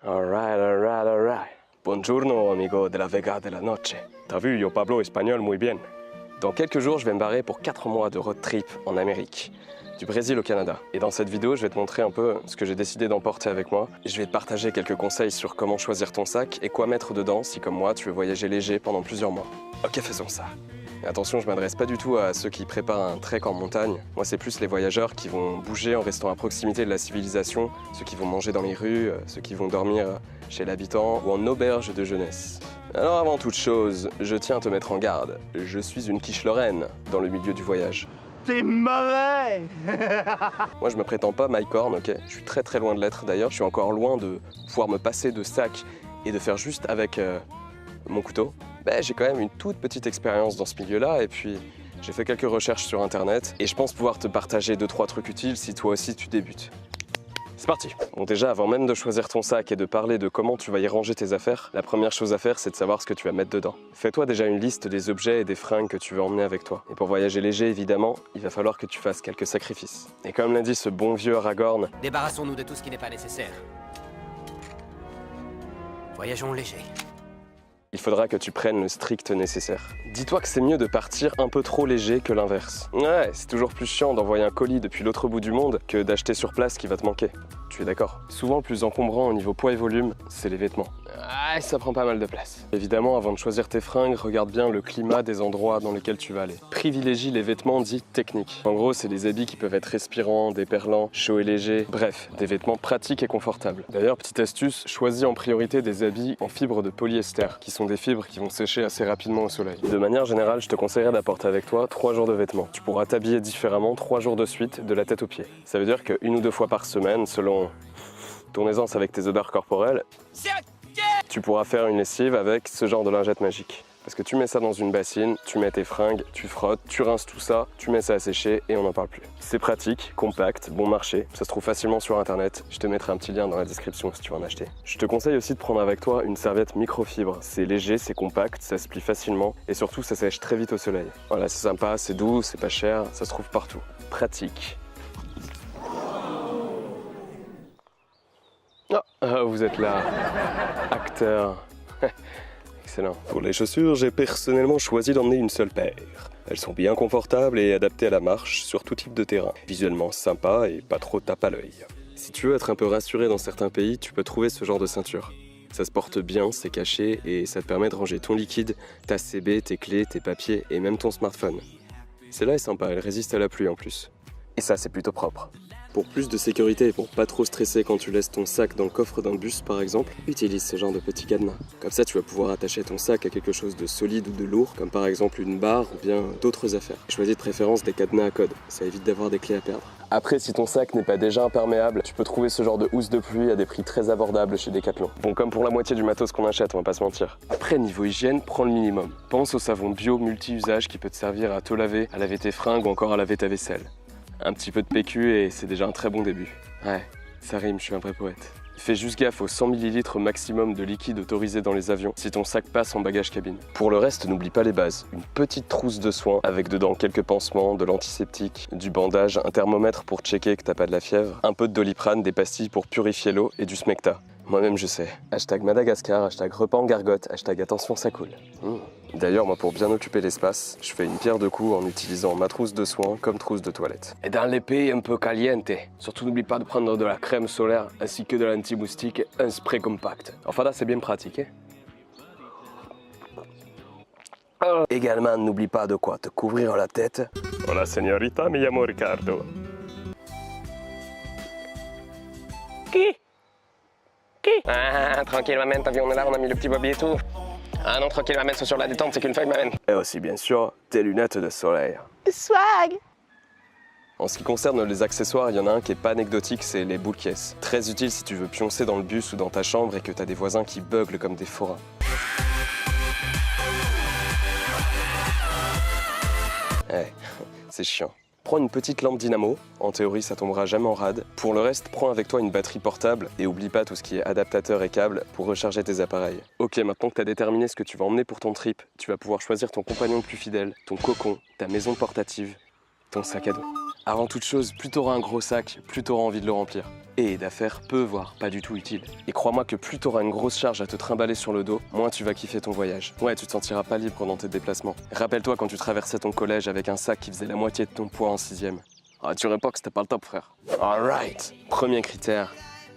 Alright. Buongiorno, amigo de la Vega de la Noche. T'as vu, yo Pablo espagnol muy bien. Dans quelques jours, je vais me barrer pour 4 mois de road trip en Amérique, du Brésil au Canada. Et dans cette vidéo, je vais te montrer un peu ce que j'ai décidé d'emporter avec moi. Je vais te partager quelques conseils sur comment choisir ton sac et quoi mettre dedans si, comme moi, tu veux voyager léger pendant plusieurs mois. Ok, faisons ça. Et attention, je m'adresse pas du tout à ceux qui préparent un trek en montagne. Moi, c'est plus les voyageurs qui vont bouger en restant à proximité de la civilisation, ceux qui vont manger dans les rues, ceux qui vont dormir chez l'habitant ou en auberge de jeunesse. Alors avant toute chose, je tiens à te mettre en garde. Je suis une quiche lorraine dans le milieu du voyage. C'est mauvais. Moi, je me prétends pas Mike Horn, ok? Je suis très loin de l'être d'ailleurs. Je suis encore loin de pouvoir me passer de sac et de faire juste avec mon couteau. J'ai quand même une toute petite expérience dans ce milieu-là et puis j'ai fait quelques recherches sur internet et je pense pouvoir te partager 2-3 trucs utiles si toi aussi tu débutes. C'est parti. Bon, déjà, avant même de choisir ton sac et de parler de comment tu vas y ranger tes affaires, la première chose à faire, c'est de savoir ce que tu vas mettre dedans. Fais-toi déjà une liste des objets et des fringues que tu veux emmener avec toi. Et pour voyager léger, évidemment, il va falloir que tu fasses quelques sacrifices. Et comme l'a dit ce bon vieux Aragorn, débarrassons-nous de tout ce qui n'est pas nécessaire. Voyageons léger. Il faudra que tu prennes le strict nécessaire. Dis-toi que c'est mieux de partir un peu trop léger que l'inverse. Ouais, c'est toujours plus chiant d'envoyer un colis depuis l'autre bout du monde que d'acheter sur place ce qui va te manquer. Tu es d'accord? Souvent, le plus encombrant au niveau poids et volume, c'est les vêtements. Ah, ça prend pas mal de place. Évidemment, avant de choisir tes fringues, regarde bien le climat des endroits dans lesquels tu vas aller. Privilégie les vêtements dits techniques. En gros, c'est des habits qui peuvent être respirants, déperlants, chauds et légers, bref, des vêtements pratiques et confortables. D'ailleurs, petite astuce, choisis en priorité des habits en fibres de polyester, qui sont des fibres qui vont sécher assez rapidement au soleil. De manière générale, je te conseillerais d'apporter avec toi 3 jours de vêtements. Tu pourras t'habiller différemment 3 jours de suite, de la tête aux pieds. Ça veut dire que 1 ou 2 fois par semaine, selon ton aisance avec tes odeurs corporelles, tu pourras faire une lessive avec ce genre de lingette magique. Parce que tu mets ça dans une bassine, tu mets tes fringues, tu frottes, tu rinces tout ça, tu mets ça à sécher et on n'en parle plus. C'est pratique, compact, bon marché, ça se trouve facilement sur internet. Je te mettrai un petit lien dans la description si tu veux en acheter. Je te conseille aussi de prendre avec toi une serviette microfibre. C'est léger, c'est compact, ça se plie facilement et surtout ça sèche très vite au soleil. Voilà, c'est sympa, c'est doux, c'est pas cher, ça se trouve partout. Pratique. Ah, vous êtes là, acteur. Excellent. Pour les chaussures, j'ai personnellement choisi d'emmener une seule paire. Elles sont bien confortables et adaptées à la marche sur tout type de terrain. Visuellement sympa et pas trop tape à l'œil. Si tu veux être un peu rassuré dans certains pays, tu peux trouver ce genre de ceinture. Ça se porte bien, c'est caché et ça te permet de ranger ton liquide, ta CB, tes clés, tes papiers et même ton smartphone. Celle-là est sympa, elle résiste à la pluie en plus. Et ça, c'est plutôt propre. Pour plus de sécurité et pour pas trop stresser quand tu laisses ton sac dans le coffre d'un bus par exemple, utilise ce genre de petit cadenas. Comme ça, tu vas pouvoir attacher ton sac à quelque chose de solide ou de lourd, comme par exemple une barre ou bien d'autres affaires. Choisis de préférence des cadenas à code, ça évite d'avoir des clés à perdre. Après, si ton sac n'est pas déjà imperméable, tu peux trouver ce genre de housse de pluie à des prix très abordables chez Decathlon. Bon, comme pour la moitié du matos qu'on achète, on va pas se mentir. Après, niveau hygiène, prends le minimum. Pense au savon bio multi-usage qui peut te servir à te laver, à laver tes fringues ou encore à laver ta vaisselle. Un petit peu de PQ et c'est déjà un très bon début. Ouais, ça rime, je suis un vrai poète. Fais juste gaffe aux 100 ml maximum de liquide autorisé dans les avions si ton sac passe en bagage cabine. Pour le reste, n'oublie pas les bases. Une petite trousse de soins avec dedans quelques pansements, de l'antiseptique, du bandage, un thermomètre pour checker que t'as pas de la fièvre, un peu de Doliprane, des pastilles pour purifier l'eau et du Smecta. Moi-même je sais. Hashtag Madagascar, hashtag repas en gargote, hashtag attention ça coule. D'ailleurs, moi pour bien occuper l'espace, je fais une pierre deux coups en utilisant ma trousse de soins comme trousse de toilette. Et dans les pays un peu caliente, surtout n'oublie pas de prendre de la crème solaire ainsi que de l'anti-moustique, un spray compact. Enfin là c'est bien pratique. Également, n'oublie pas de quoi te couvrir la tête. Hola señorita, me llamo Ricardo. Qui? Ah, tranquille, maman, t'as vu, on est là, on a mis le petit bobby et tout. Ah non, tranquille, maman, c'est sur la détente, c'est qu'une feuille, maman. Et aussi, bien sûr, tes lunettes de soleil. Swag. En ce qui concerne les accessoires, il y en a un qui est pas anecdotique, c'est les boules caisses. Très utile si tu veux pioncer dans le bus ou dans ta chambre et que t'as des voisins qui beuglent comme des forains. Ouais, c'est chiant. Prends une petite lampe dynamo, en théorie ça tombera jamais en rade. Pour le reste, prends avec toi une batterie portable et oublie pas tout ce qui est adaptateur et câble pour recharger tes appareils. Ok, maintenant que tu as déterminé ce que tu vas emmener pour ton trip, tu vas pouvoir choisir ton compagnon le plus fidèle, ton cocon, ta maison portative, ton sac à dos. Avant toute chose, plus t'auras un gros sac, plus t'auras envie de le remplir. et d'affaires peu, voire pas du tout utiles. Et crois-moi que plus t'auras une grosse charge à te trimballer sur le dos, moins tu vas kiffer ton voyage. Ouais, tu te sentiras pas libre dans tes déplacements. Rappelle-toi quand tu traversais ton collège avec un sac qui faisait la moitié de ton poids en 6e. Ah, tu dirais pas que c'était pas le top, frère. Alright. Premier critère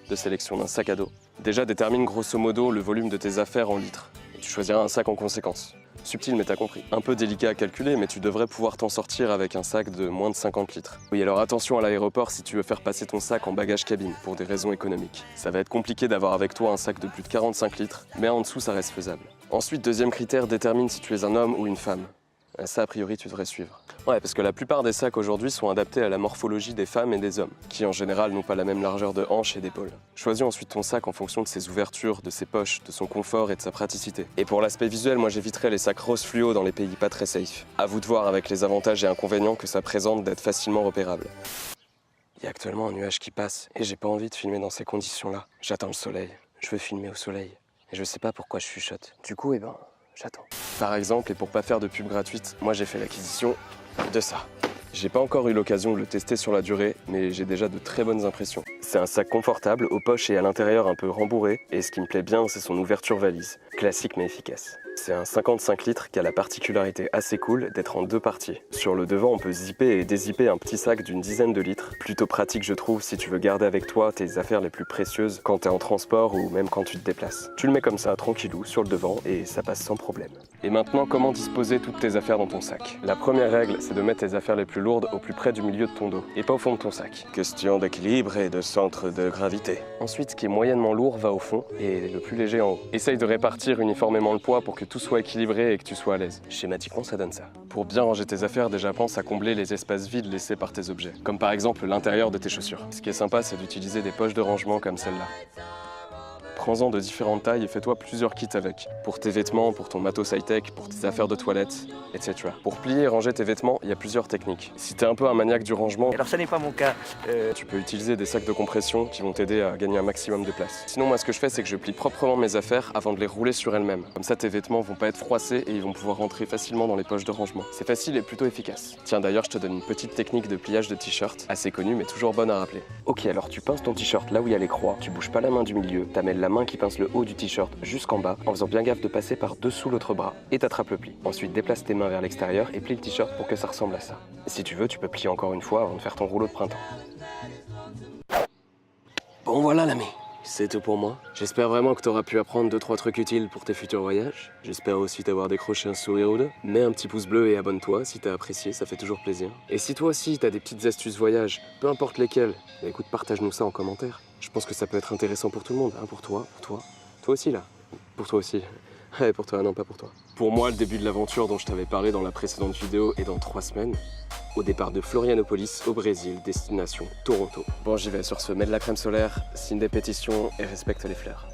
de sélection d'un sac à dos. Déjà, détermine grosso modo le volume de tes affaires en litres. Et tu choisiras un sac en conséquence. Subtil, mais t'as compris. Un peu délicat à calculer, mais tu devrais pouvoir t'en sortir avec un sac de moins de 50 litres. Oui, alors attention à l'aéroport si tu veux faire passer ton sac en bagage cabine, pour des raisons économiques. Ça va être compliqué d'avoir avec toi un sac de plus de 45 litres, mais en dessous, ça reste faisable. Ensuite, deuxième critère, détermine si tu es un homme ou une femme. Ça, a priori, tu devrais suivre. Ouais, parce que la plupart des sacs aujourd'hui sont adaptés à la morphologie des femmes et des hommes, qui en général n'ont pas la même largeur de hanches et d'épaules. Choisis ensuite ton sac en fonction de ses ouvertures, de ses poches, de son confort et de sa praticité. Et pour l'aspect visuel, moi j'éviterais les sacs rose fluo dans les pays pas très safe. À vous de voir avec les avantages et inconvénients que ça présente d'être facilement repérable. Il y a actuellement un nuage qui passe, et j'ai pas envie de filmer dans ces conditions-là. J'attends le soleil. Je veux filmer au soleil. Et je sais pas pourquoi je chuchote. Du coup, j'attends. Par exemple, et pour pas faire de pub gratuite, moi j'ai fait l'acquisition de ça. J'ai pas encore eu l'occasion de le tester sur la durée, mais j'ai déjà de très bonnes impressions. C'est un sac confortable, aux poches et à l'intérieur un peu rembourré, et ce qui me plaît bien, c'est son ouverture valise. Classique mais efficace. C'est un 55 litres qui a la particularité assez cool d'être en deux parties. Sur le devant, on peut zipper et dézipper un petit sac d'une dizaine de litres. Plutôt pratique, je trouve, si tu veux garder avec toi tes affaires les plus précieuses quand t'es en transport ou même quand tu te déplaces. Tu le mets comme ça, tranquillou, sur le devant, et ça passe sans problème. Et maintenant, comment disposer toutes tes affaires dans ton sac? La première règle, c'est de mettre tes affaires les plus lourdes au plus près du milieu de ton dos, et pas au fond de ton sac. Question d'équilibre et de centre de gravité. Ensuite, ce qui est moyennement lourd va au fond, et le plus léger en haut. Essaye de répartir uniformément le poids pour que tout soit équilibré et que tu sois à l'aise. Schématiquement, ça donne ça. Pour bien ranger tes affaires, déjà pense à combler les espaces vides laissés par tes objets, comme par exemple l'intérieur de tes chaussures. Ce qui est sympa, c'est d'utiliser des poches de rangement comme celle-là. Prends-en de différentes tailles et fais-toi plusieurs kits avec. Pour tes vêtements, pour ton matos high-tech, pour tes affaires de toilette, etc. Pour plier et ranger tes vêtements, il y a plusieurs techniques. Si t'es un peu un maniaque du rangement, Alors ça n'est pas mon cas. tu peux utiliser des sacs de compression qui vont t'aider à gagner un maximum de place. Sinon, moi, ce que je fais, c'est que je plie proprement mes affaires avant de les rouler sur elles-mêmes. Comme ça, tes vêtements vont pas être froissés et ils vont pouvoir rentrer facilement dans les poches de rangement. C'est facile et plutôt efficace. Tiens, d'ailleurs, je te donne une petite technique de pliage de t-shirt, assez connue mais toujours bonne à rappeler. Ok, alors tu pinces ton t-shirt là où il y a les croix, tu bouges pas la main du milieu, t'amènes la main qui pince le haut du t-shirt jusqu'en bas, en faisant bien gaffe de passer par dessous l'autre bras, et t'attrapes le pli. Ensuite, déplace tes mains vers l'extérieur et plie le t-shirt pour que ça ressemble à ça. Si tu veux, tu peux plier encore une fois avant de faire ton rouleau de printemps. Bon voilà l'ami, c'est tout pour moi. J'espère vraiment que t'auras pu apprendre 2-3 trucs utiles pour tes futurs voyages. J'espère aussi t'avoir décroché un sourire ou deux. Mets un petit pouce bleu et abonne-toi si t'as apprécié, ça fait toujours plaisir. Et si toi aussi t'as des petites astuces voyage, peu importe lesquelles, bah écoute, partage-nous ça en commentaire. Je pense que ça peut être intéressant pour tout le monde, hein, pour toi, toi aussi là. Pour toi aussi. Ouais, pour toi, non pas pour toi. Pour moi, le début de l'aventure dont je t'avais parlé dans la précédente vidéo est dans 3 semaines. Au départ de Florianopolis, au Brésil, destination Toronto. Bon, j'y vais. Sur ce, mets de la crème solaire, signe des pétitions et respecte les fleurs.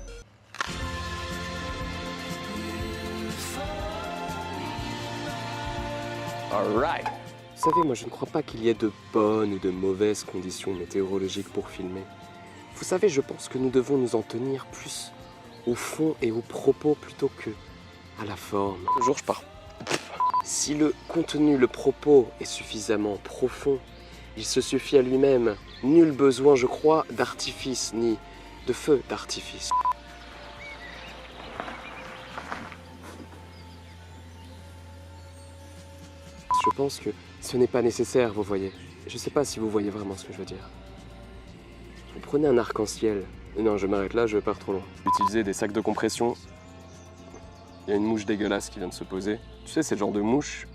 Alright. Vous savez, moi je ne crois pas qu'il y ait de bonnes ou de mauvaises conditions météorologiques pour filmer. Vous savez, je pense que nous devons nous en tenir plus au fond et au propos plutôt que à la forme. Un jour, je pars. Si le contenu, le propos est suffisamment profond, il se suffit à lui-même. Nul besoin, je crois, d'artifice ni de feu d'artifice. Je pense que ce n'est pas nécessaire, vous voyez. Je ne sais pas si vous voyez vraiment ce que je veux dire. Vous prenez un arc-en-ciel. Non, je m'arrête là, je pars trop loin. Utiliser des sacs de compression. Il y a une mouche dégueulasse qui vient de se poser. Tu sais, c'est le genre de mouche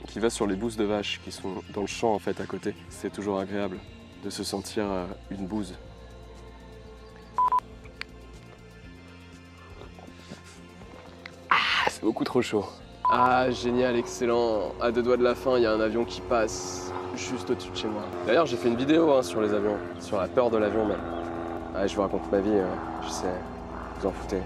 qui va sur les bouses de vaches qui sont dans le champ en fait à côté. C'est toujours agréable de se sentir une bouse. Ah, c'est beaucoup trop chaud. Ah, génial, excellent. À 2 doigts de la fin, il y a un avion qui passe juste au-dessus de chez moi. D'ailleurs, j'ai fait une vidéo sur les avions, sur la peur de l'avion même. Ah, je vous raconte ma vie, je sais, vous en foutez.